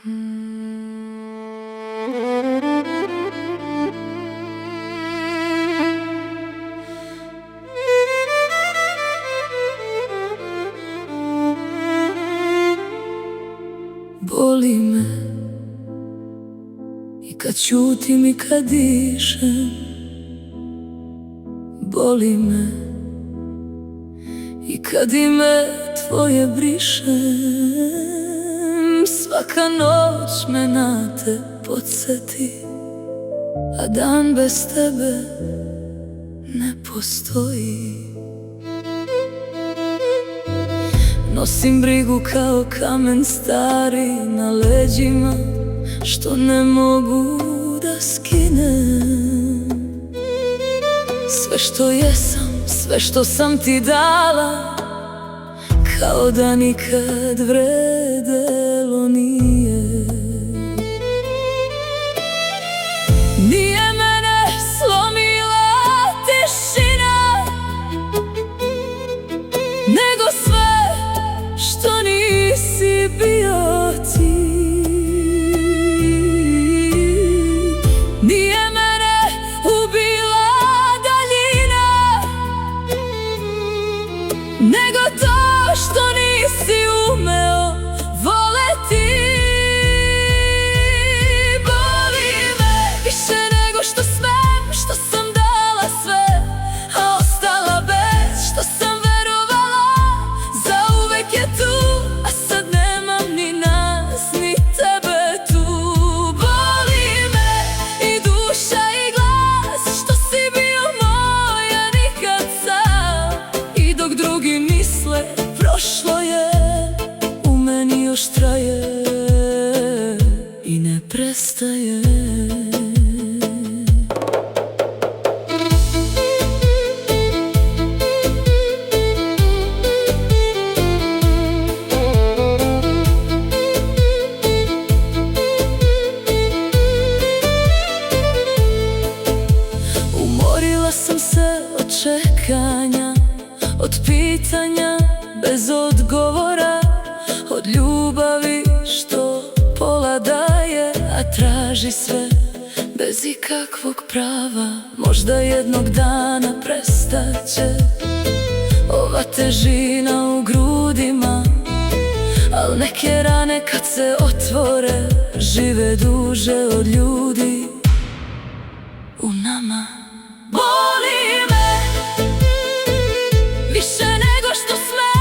Boli me i kad ćutim i kad dišem. Boli me i kad ime tvoje brišem. Svaka noć me na te podsjeti, a dan bez tebe ne postoji. Nosim brigu kao kamen stari na leđima, što ne mogu da skinem. Sve što jesam, sve što sam ti dala, kao da nikad vredelo nije. Nije mene slomila tišina, nego sve što nisi bio ti. Nije mene ubila daljina, nego to što nisi umeo voleti. Boli me više nego što smem, što sam dala sve, a ostala bez. Što sam verovala, zauvek je tu, a sad nemam ni nas, ni tebe tu. Boli me i duša i glas, što si bio moj, a nikad sam. I dok drugi misle prošlo je, u meni još traje i ne prestaje. Umorila sam se od čekanja, od pitanja bez odgovora, od ljubavi što pola daje, a traži sve bez ikakvog prava. Možda jednog dana prestaće ova težina u grudima, al neke rane kad se otvore žive duže od ljudi u nama. Boli me više nego što smem,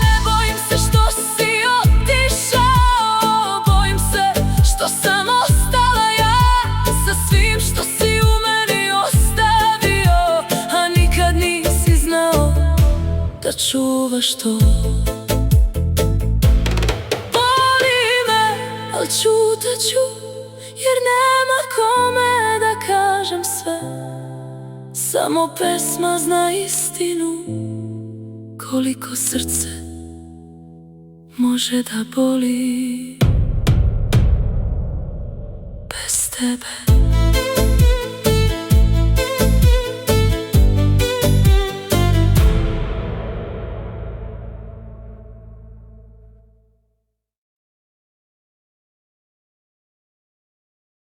ne bojim se što si otišao, bojim se što sam ostala ja sa svim što si u meni ostavio, a nikad nisi znao da čuvaš to. Boli me, al ćutat ću, jer nema kome da kažem sve. Samo pesma zna istinu, koliko srce može da boli bez tebe.